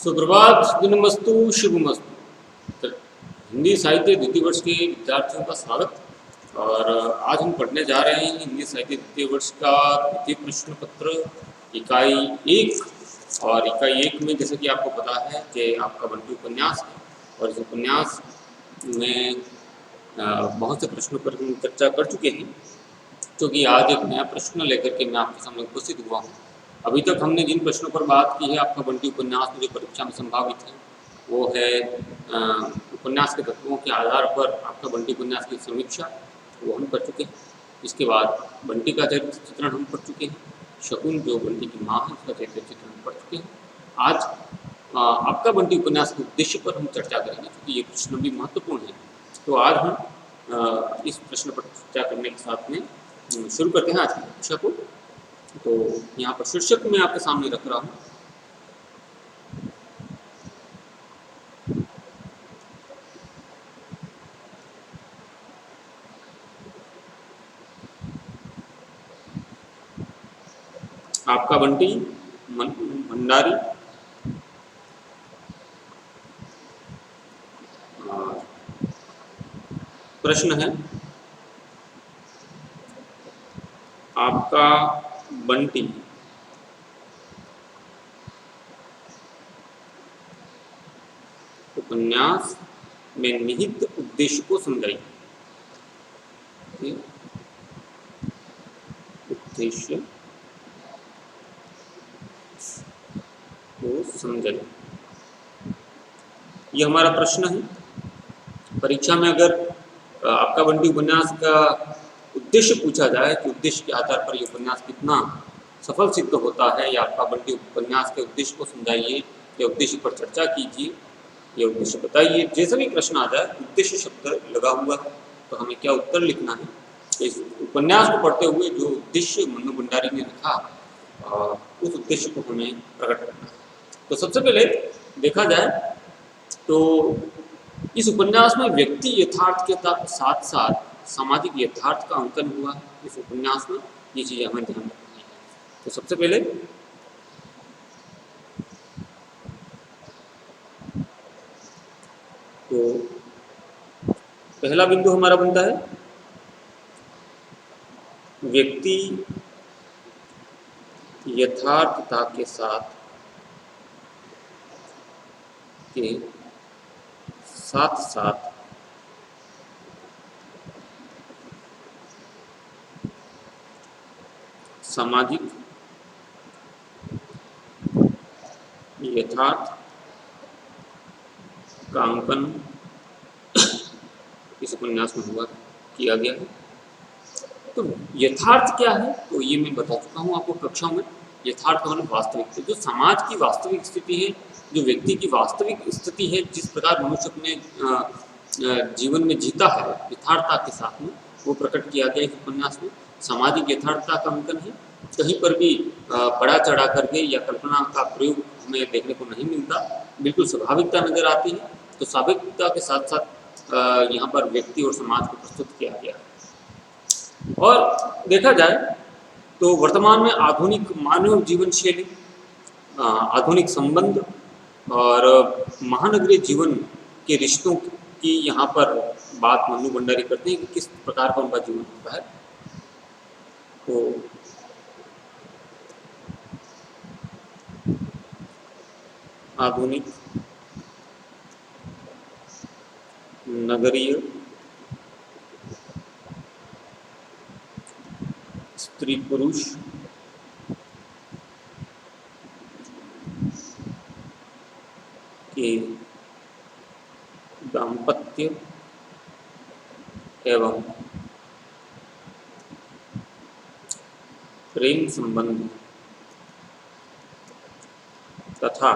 सुप्रभात, दिनमस्तु, शुभमस्तु। तो हिंदी साहित्य द्वितीय वर्ष के विद्यार्थियों का स्वागत। और आज हम पढ़ने जा रहे हैं हिंदी साहित्य द्वितीय वर्ष का द्वितीय प्रश्न पत्र इकाई 1। और इकाई 1 में जैसा कि आपको पता है कि आपका बंटी उपन्यास है, और इस उपन्यास में बहुत से प्रश्नों पर हम चर्चा कर चुके हैं, क्योंकि आज एक नया प्रश्न लेकर के मैं आपके सामने उपस्थित हुआ हूँ। अभी तक हमने जिन प्रश्नों पर बात की है आपका बंटी उपन्यास में जो परीक्षा में संभावित है, वो है उपन्यास के तत्वों के आधार पर आपका बंटी उपन्यास की समीक्षा, वो हम कर चुके हैं। इसके बाद बंटी का चरित्र चित्रण हम पढ़ चुके हैं। शकुन जो बंटी की माँ है, उसका चरित्र चित्रण हम पढ़ चुके हैं। आज आपका बंटी उपन्यास के उद्देश्य पर हम चर्चा करेंगे, क्योंकि ये प्रश्न भी महत्वपूर्ण है। तो आज हम इस प्रश्न पर चर्चा करने के साथ में शुरू करते हैं आज की कक्षा को। तो यहाँ पर शीर्षक मैं आपके सामने रख रहा हूँ। आपका बंटी भंडारी प्रश्न है, आपका बंटी उपन्यास में निहित उद्देश्य को समझाइए। उद्देश्य को समझाइए, ये हमारा प्रश्न है। परीक्षा में अगर आपका बंटी उपन्यास का उद्देश्य पूछा जाए कि उद्देश्य के आधार पर ये उपन्यास कितना सफल सिद्ध होता है, या आपका बंटी उपन्यास के उद्देश्य को समझाइए, या उद्देश्य पर चर्चा कीजिए, या उद्देश्य बताइए, जैसा भी प्रश्न आ जाए उद्देश्य शब्द लगा हुआ है तो हमें क्या उत्तर लिखना है। इस उपन्यास को पढ़ते हुए जो उद्देश्य मन्नू भंडारी ने रखा, उस उद्देश्य को हमें प्रकट करना है। तो सबसे पहले देखा जाए तो इस उपन्यास में व्यक्ति यथार्थ के साथ साथ सामाजिक यथार्थ का अंकन हुआ है। इस उपन्यास में ये चीज़ें हमें ध्यान रखनी है। तो सबसे पहले तो पहला बिंदु हमारा बनता है व्यक्ति यथार्थता के साथ साथ सामाजिक यथार्थ का अंकन इस उपन्यास में किया गया है। तो यथार्थ क्या है, तो ये मैं बता चुका हूँ आपको कक्षाओं में। यथार्थ का मतलब वास्तविक, जो समाज की वास्तविक स्थिति है, जो व्यक्ति की वास्तविक स्थिति है, जिस प्रकार मनुष्य अपने जीवन में जीता है यथार्थता के साथ में, वो प्रकट किया गया इस उपन्यास में। सामाजिक यथार्थता का अंकन है, कहीं पर भी बड़ा चढ़ा करके या कल्पना का प्रयोग हमें देखने को नहीं मिलता, बिल्कुल स्वाभाविकता नजर आती है। तो स्वाभाविकता के साथ साथ यहाँ पर व्यक्ति और समाज को प्रस्तुत किया गया है। और देखा जाए तो वर्तमान में आधुनिक मानव जीवन शैली, आधुनिक संबंध और महानगरीय जीवन के रिश्तों की यहाँ पर बात मन्नू भंडारी करते हैं कि किस प्रकार का उनका जीवन होता है। तो आधुनिक नगरीय स्त्री पुरुष के दाम्पत्य एवं प्रेम संबंध तथा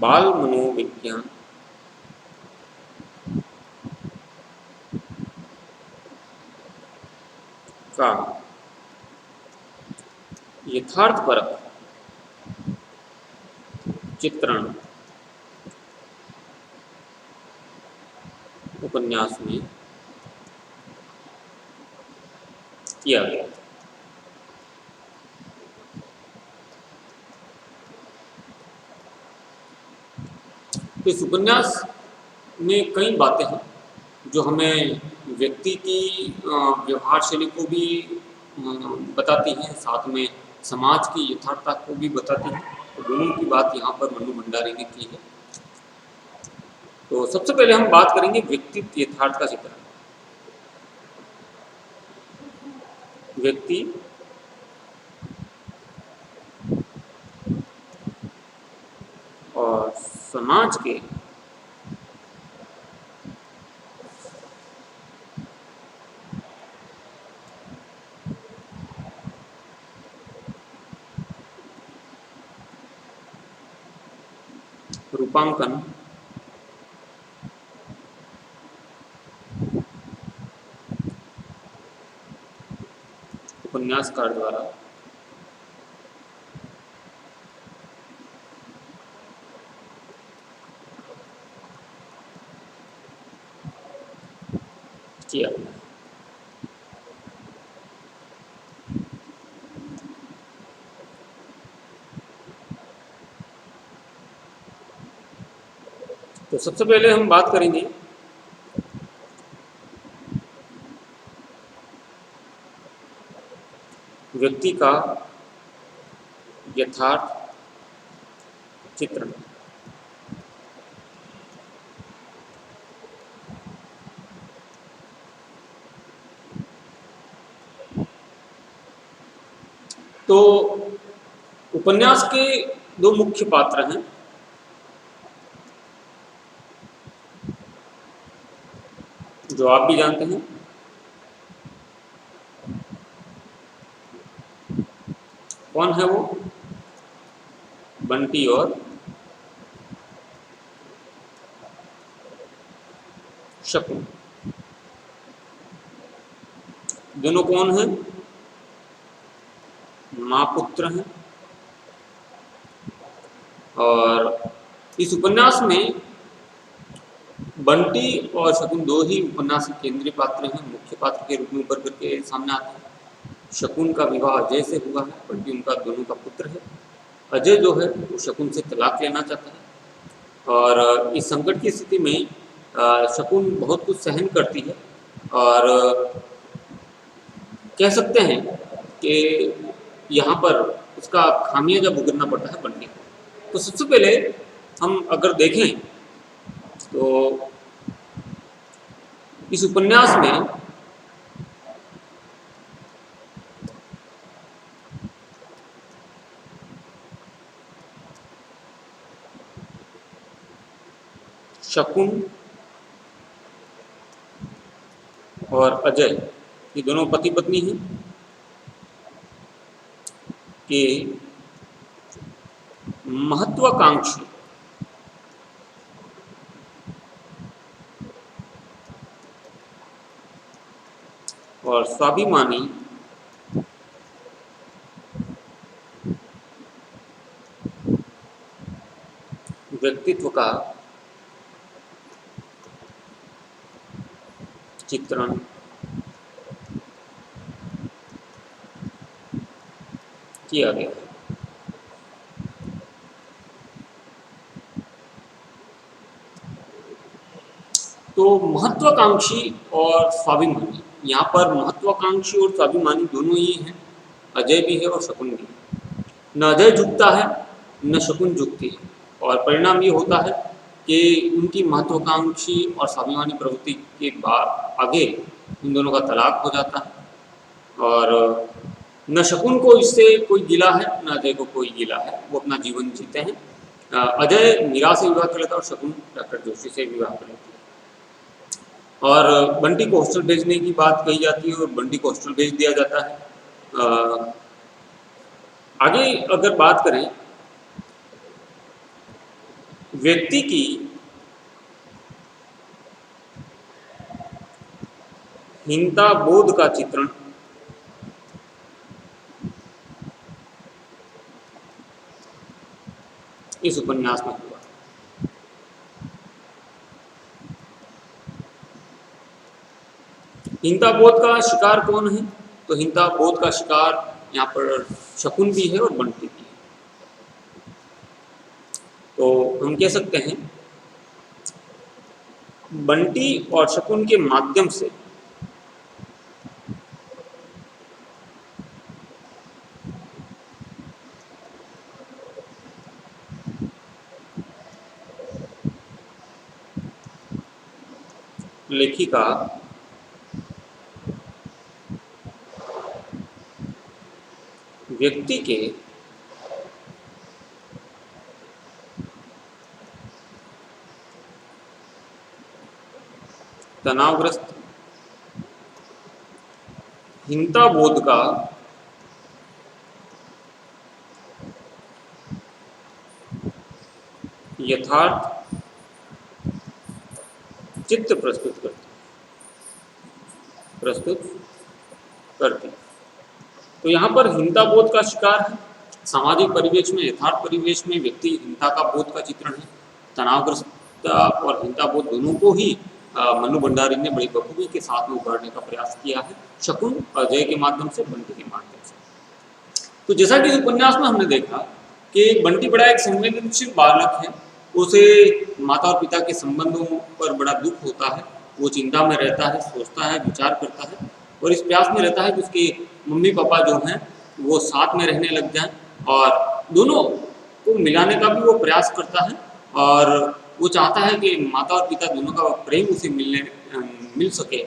बाल मनोविज्ञान का यथार्थपरक चित्रण उपन्यास में किया गया। तो इस उपन्यास में कई बातें हैं जो हमें व्यक्ति की व्यवहार शैली को भी बताती हैं, साथ में समाज की यथार्थता को भी बताती हैं। तो दोनों की बात यहाँ पर मनु भंडारी ने की है। तो सबसे पहले हम बात करेंगे व्यक्तित्व यथार्थ का चित्रण। व्यक्ति और समाज के रूपांकन उपन्यासकार द्वारा किया गया। तो सबसे पहले हम बात करेंगे व्यक्ति का यथार्थ चित्रण। तो उपन्यास के दो मुख्य पात्र हैं। जो आप भी जानते हैं, कौन है वो? बंटी और शकुन। दोनों कौन हैं? माँ पुत्र हैं। और इस उपन्यास में बंटी और शकुन दो ही उपन्यास के केंद्रीय पात्र हैं, मुख्य पात्र के रूप में उभर करके सामने आते हैं। शकुन का विवाह अजय से हुआ है, बंटी उनका दोनों का पुत्र है। अजय जो है वो शकुन से तलाक लेना चाहता है और इस संकट की स्थिति में शकुन बहुत कुछ सहन करती है और कह सकते हैं कि यहाँ पर उसका खामियाजा भुगतना पड़ता है बंटी को। तो सबसे पहले हम अगर देखें तो इस उपन्यास में शकुन और अजय ये दोनों पति पत्नी हैं कि महत्वाकांक्षी और स्वाभिमानी व्यक्तित्व का चित्रण किया गया है। तो महत्वाकांक्षी और स्वाभिमानी, यहाँ पर महत्वाकांक्षी और स्वाभिमानी दोनों ही हैं। अजय भी है और शकुन भी है। न अजय झुकता है न शकुन झुकती है और परिणाम ये होता है कि उनकी महत्वाकांक्षी और स्वाभिमानी प्रवृत्ति के बाद आगे इन दोनों का तलाक हो जाता है और न शकुन को इससे कोई गिला है न अजय को कोई गिला है, वो अपना जीवन जीते हैं। अजय मीरा से विवाह कर लेता है और शकुन डॉक्टर जोशी से विवाह कर लेती है और बंटी को हॉस्टल भेजने की बात कही जाती है और बंटी को हॉस्टल भेज दिया जाता है। आगे अगर बात करें व्यक्ति की हीनता बोध का चित्रण इस उपन्यास में हुआ। हीनता बोध का शिकार कौन है? तो हीनता बोध का शिकार यहाँ पर शकुन भी है और बंटी भी है। तो हम कह सकते हैं बंटी और शकुन के माध्यम से लेखिका व्यक्ति के तनावग्रस्त हीनताबोध का यथार्थ चित्र प्रस्तुत करती। तो यहाँ पर हीनताबोध का शिकार है। सामाजिक परिवेश में, यथार्थ परिवेश में व्यक्ति हीनता का बोध का चित्रण है। तनावग्रस्तता और हीनताबोध दोनों को ही मनु भंडारी ने बड़ी बखूबी के साथ में उभारने का प्रयास किया है, शकुन और जय के माध्यम से, बंटी के माध्यम से। तो जैसा कि इस उपन्यास में हमने देखा कि बंटी बड़ा एक संवेदनशील बालक है। उसे माता और पिता के संबंधों पर बड़ा दुख होता है। वो चिंता में रहता है, सोचता है, विचार करता है और इस प्रयास में रहता है कि उसके मम्मी पापा जो हैं वो साथ में रहने लग जाएं और दोनों को मिलाने का भी वो प्रयास करता है। और वो चाहता है कि माता और पिता दोनों का प्रेम उसे मिल सके,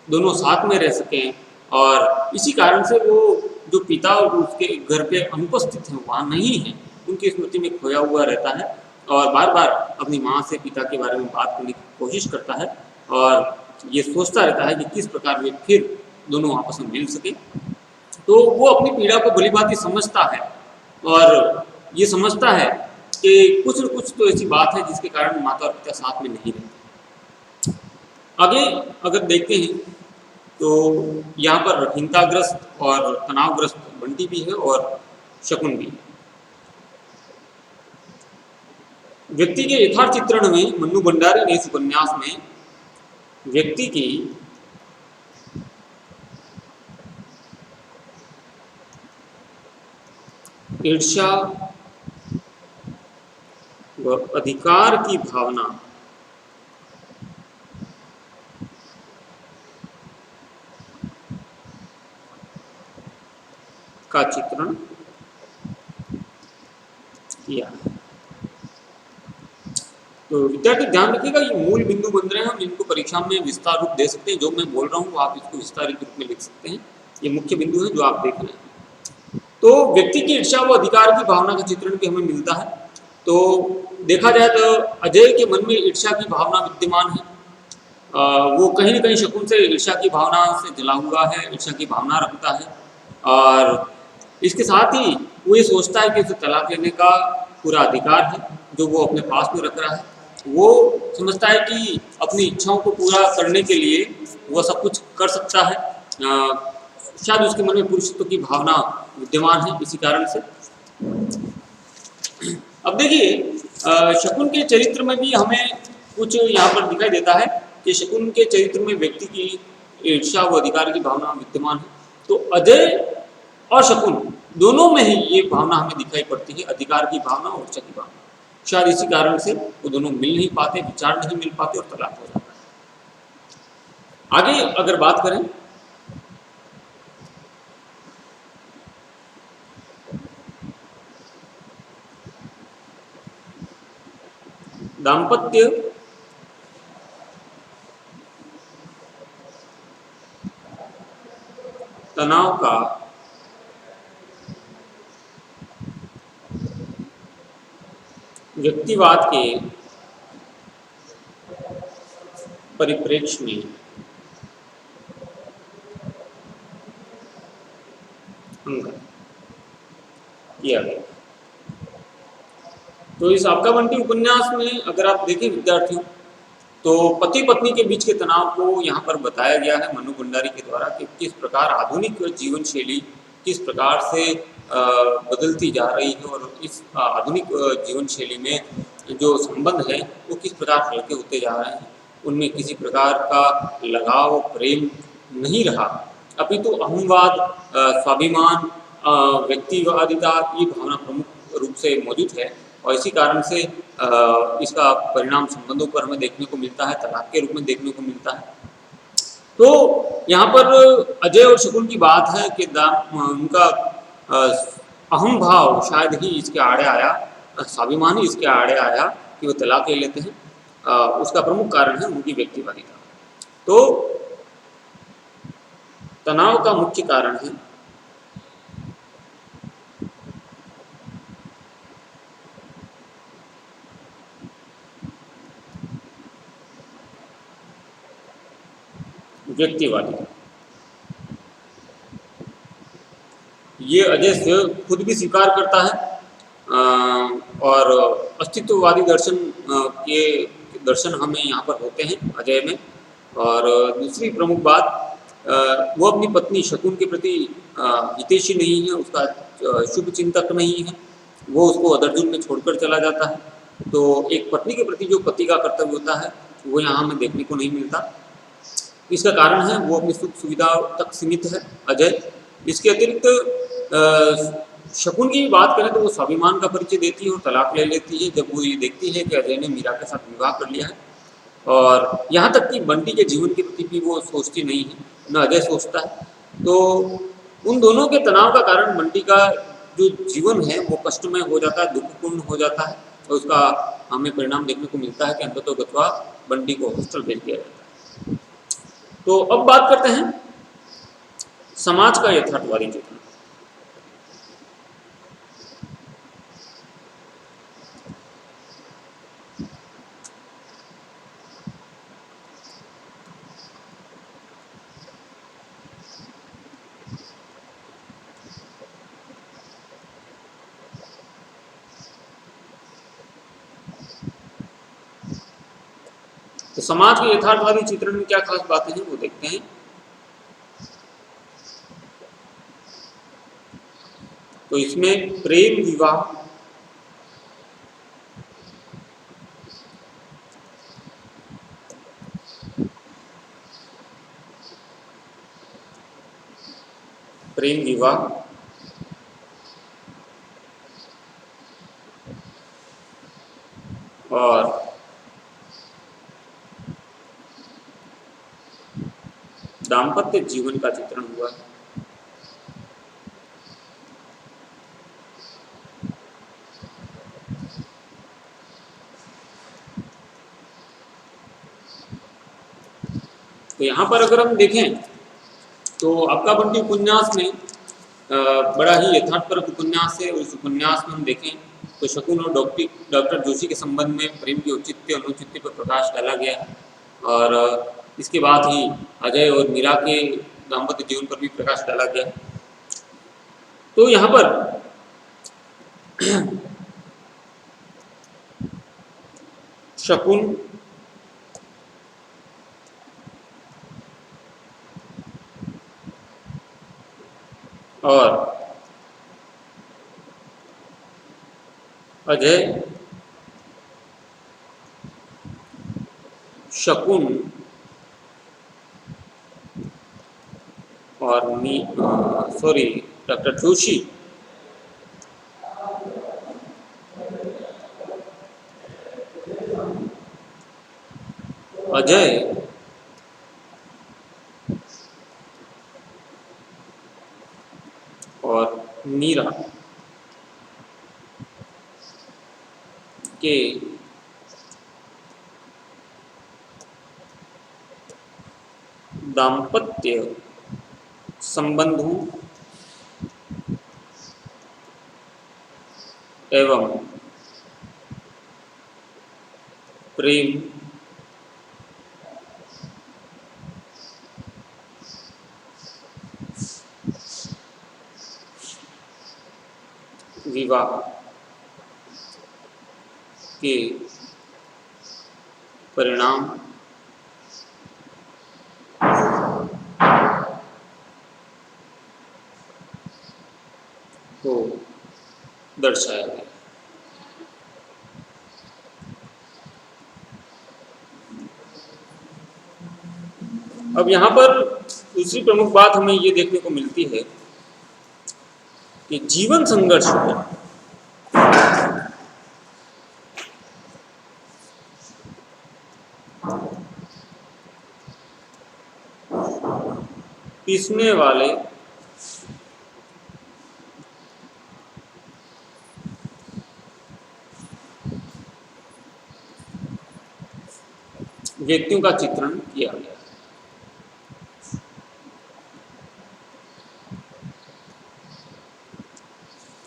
दोनों साथ में रह सकें। और इसी कारण से वो जो पिता और उसके घर पे अनुपस्थित हैं, वहाँ नहीं है, उनकी स्मृति में खोया हुआ रहता है और बार बार अपनी माँ से पिता के बारे में बात करने की कोशिश करता है और ये सोचता रहता है कि किस प्रकार वे फिर दोनों आपस में मिल सके। तो वो अपनी पीड़ा को भलीभांति समझता है और ये समझता है कि कुछ न कुछ तो ऐसी बात है जिसके कारण माता और पिता साथ में नहीं रहते। आगे अगर देखते हैं तो यहाँ पर हिंसाग्रस्त और तनावग्रस्त बंटी भी है और शकुन भी है। व्यक्ति के यथार्थ चित्रण में मन्नू भंडारी ने इस उपन्यास में व्यक्ति की ईर्ष्या व अधिकार की भावना का चित्रण किया। तो विद्यार्थी ध्यान रखिएगा, ये मूल बिंदु बन रहे हैं, हम इनको परीक्षा में विस्तार रूप दे सकते हैं। जो मैं बोल रहा हूँ आप इसको विस्तारित रूप में लिख सकते हैं। ये मुख्य बिंदु है जो आप देख रहे हैं। तो व्यक्ति की ईर्ष्या व अधिकार की भावना का चित्रण भी हमें मिलता है। तो देखा जाए तो अजय के मन में ईर्ष्या की भावना विद्यमान है। वो कहीं न कहीं शकुन से ईर्ष्या की भावना से जला हुआ है, ईर्ष्या की भावना रखता है और इसके साथ ही वो ये सोचता है कि उसे तलाक लेने का पूरा अधिकार है जो वो अपने पास में रख रहा है। वो समझता है कि अपनी इच्छाओं को पूरा करने के लिए वो सब कुछ कर सकता है। शायद उसके मन में पुरुषत्व की भावना विद्यमान है इसी कारण से। अब देखिए शकुन के चरित्र में भी हमें कुछ यहाँ पर दिखाई देता है कि शकुन के चरित्र में व्यक्ति की ईर्ष्या व अधिकार की भावना विद्यमान है। तो अजय और शकुन दोनों में ही ये भावना हमें दिखाई पड़ती है, अधिकार की भावना और ईर्ष्या की भावना। शायद इसी कारण से वो दोनों मिल नहीं पाते, विचार नहीं मिल पाते और तलाक हो जाता है। आगे अगर बात करें दाम्पत्य तनाव का व्यक्तिवाद के परिप्रेक्ष्य में अंकन किया गया। तो इस आपका बंटी उपन्यास में अगर आप देखें विद्यार्थियों, तो पति पत्नी के बीच के तनाव को यहाँ पर बताया गया है मनु भंडारी के द्वारा कि किस प्रकार आधुनिक जीवन शैली किस प्रकार से बदलती जा रही है और इस आधुनिक जीवन शैली में जो संबंध है वो किस प्रकार हल्के होते जा रहे हैं। उनमें किसी प्रकार का लगाव प्रेम नहीं रहा, अपितु अहंवाद, स्वाभिमान, व्यक्तिवादिता, ये भावना प्रमुख रूप से मौजूद है। और इसी कारण से इसका परिणाम संबंधों पर हमें देखने को मिलता है, तलाक के रूप में देखने को मिलता है। तो यहाँ पर अजय और शकुन की बात है कि उनका अहम भाव शायद ही इसके आड़े आया, स्वाभिमान ही इसके आड़े आया कि वो तलाक ले लेते हैं। उसका प्रमुख कारण है उनकी व्यक्तिवादिता। तो तनाव का मुख्य कारण है व्यक्तिवादिता। ये अजय से खुद भी स्वीकार करता है और अस्तित्ववादी दर्शन के दर्शन हमें यहाँ पर होते हैं अजय में। और दूसरी प्रमुख बात, वो अपनी पत्नी शकुन के प्रति हितैषी नहीं है, उसका शुभ चिंतक नहीं है, वो उसको अदर्जुन में छोड़कर चला जाता है। तो एक पत्नी के प्रति जो पति का कर्तव्य होता है वो यहाँ हमें देखने को नहीं मिलता। इसका कारण है वो अपनी सुख सुविधा तक सीमित है अजय। इसके अतिरिक्त शकुन की बात करें तो वो स्वाभिमान का परिचय देती है और तलाक ले लेती है जब वो ये देखती है कि अजय ने मीरा के साथ विवाह कर लिया है। और यहाँ तक कि बंटी के जीवन के प्रति भी वो सोचती नहीं है, न अजय सोचता है। तो उन दोनों के तनाव का कारण बंटी का जो जीवन है वो कष्टमय हो जाता है, दुखपूर्ण हो जाता है और उसका हमें परिणाम देखने को मिलता है कि अंततोगत्वा बंटी को हॉस्टल भेज दिया जाता है। तो अब बात करते हैं समाज का यथार्थवादी चित्रण। तो समाज के यथार्थवादी चित्रण में क्या खास बातें हैं वो देखते हैं। तो इसमें प्रेम विवाह, प्रेम विवाह और दाम्पत्य जीवन का चित्रण हुआ है। तो यहाँ पर अगर हम देखें तो आपका बंटी उपन्यास में बड़ा ही यथार्थपरक उपन्यास है। उस उपन्यास में हम देखें तो शकुन और डॉक्टर जोशी के संबंध में प्रेम के औचित्य अनुचित्य पर प्रकाश डाला गया है। और इसके बाद ही अजय और मीरा के दाम्पत्य जीवन पर भी प्रकाश डाला गया। तो यहाँ पर शकुन और अजय, शकुन और डॉक्टर जोशी अजय और मीरा के दाम्पत्य संबंधों एवं प्रेम विवाह के परिणाम को दर्शाया गया। अब यहाँ पर दूसरी प्रमुख बात हमें ये देखने को मिलती है कि जीवन संघर्ष में पीसने वाले व्यक्तियों का चित्रण किया गया।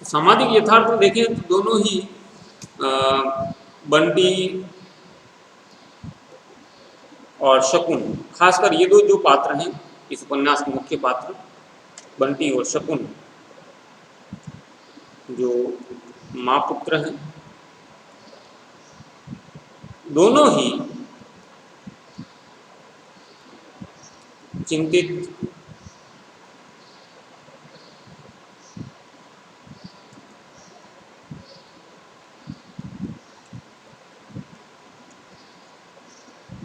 सामाजिक यथार्थ में देखें तो दोनों ही बंटी और शकुन, खासकर ये दो जो पात्र हैं इस उपन्यास के मुख्य पात्र, बंटी और शकुन, जो माँ पुत्र हैं, दोनों ही चिंतित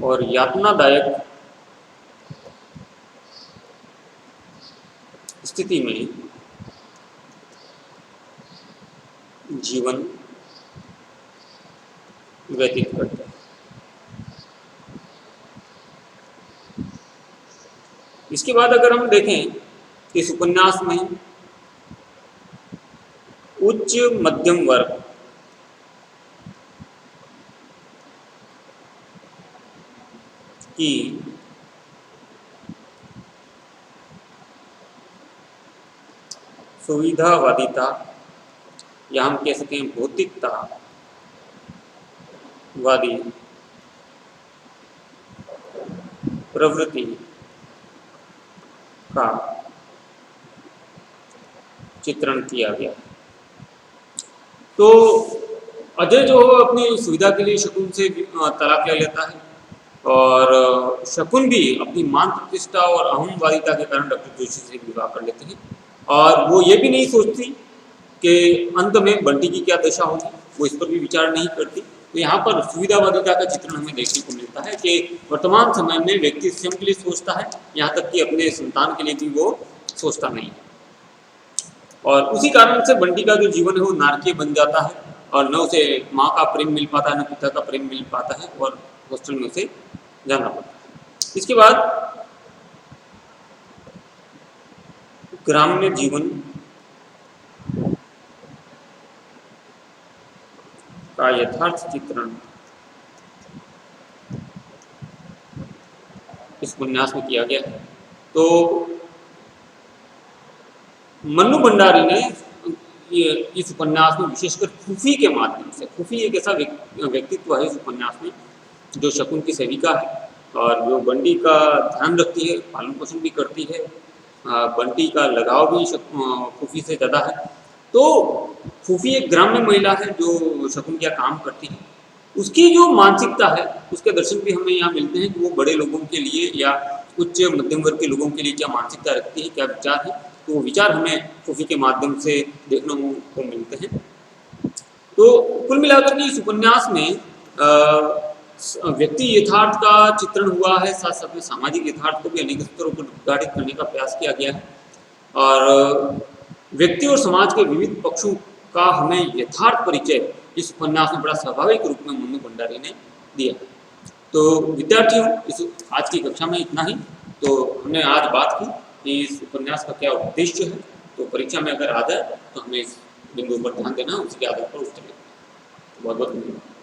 और यातनादायक स्थिति में जीवन व्यतीत करते हैं। इसके बाद अगर हम देखें इस उपन्यास में उच्च मध्यम वर्ग की सुविधावादिता या हम कह सकते हैं भौतिकतावादी प्रवृत्ति का चित्रण किया गया। तो अजय जो अपनी सुविधा के लिए शकुन से तलाक ले लेता है और शकुन भी अपनी मान प्रतिष्ठा और अहमवादिता के कारण डॉक्टर जोशी से विवाह कर लेते हैं और वो ये भी नहीं सोचती कि अंत में बंटी की क्या दशा होगी, वो इस पर भी विचार नहीं करती। तो यहाँ पर सुविधावादिता का चित्रण हमें देखने को मिलता है कि वर्तमान समय में व्यक्ति स्वयं के लिए सोचता है, यहाँ तक कि अपने संतान के लिए भी वो सोचता नहीं है। और उसी कारण से बंटी का जो जीवन है वो नारकीय बन जाता है और न उसे माँ का प्रेम मिल पाता है, न पिता का प्रेम मिल पाता है और हॉस्टल में उसे जाना पड़ता है। इसके बाद ग्राम्य जीवन का यथार्थ चित्रण इस उपन्यास में किया गया है। तो मन्नू भंडारी ने इस उपन्यास में विशेषकर खुफी के माध्यम से, खुफी एक ऐसा व्यक्तित्व है इस उपन्यास में जो शकुन की सेविका है और जो बंटी का ध्यान रखती है, पालन पोषण भी करती है, बंटी का लगाव भी खुफी से ज़्यादा है। तो खुफी एक ग्राम्य महिला है जो शकुन का काम करती है। उसकी जो मानसिकता है उसके दर्शन भी हमें यहाँ मिलते हैं कि वो बड़े लोगों के लिए या उच्च मध्यम वर्ग के लोगों के लिए क्या मानसिकता रखती है, क्या विचार है, तो वो विचार हमें खुफी के माध्यम से देखने को मिलते हैं। तो कुल मिलाकर के इस उपन्यास में व्यक्ति यथार्थ का चित्रण हुआ है, साथ साथ में सामाजिक यथार्थ को भी अनेक स्तरों पर उद्घाटित करने का प्रयास किया गया है और व्यक्ति और समाज के विविध पक्षों का हमें यथार्थ परिचय इस उपन्यास में बड़ा स्वाभाविक रूप में मन्नू भंडारी ने दिया। तो विद्यार्थियों, इस आज की कक्षा में इतना ही। तो हमने आज बात की कि इस उपन्यास का क्या उद्देश्य है, तो परीक्षा में अगर आ जाए तो हमें इस बिंदु पर ध्यान देना, उसके आधार पर उत्तर देना। बहुत बहुत धन्यवाद।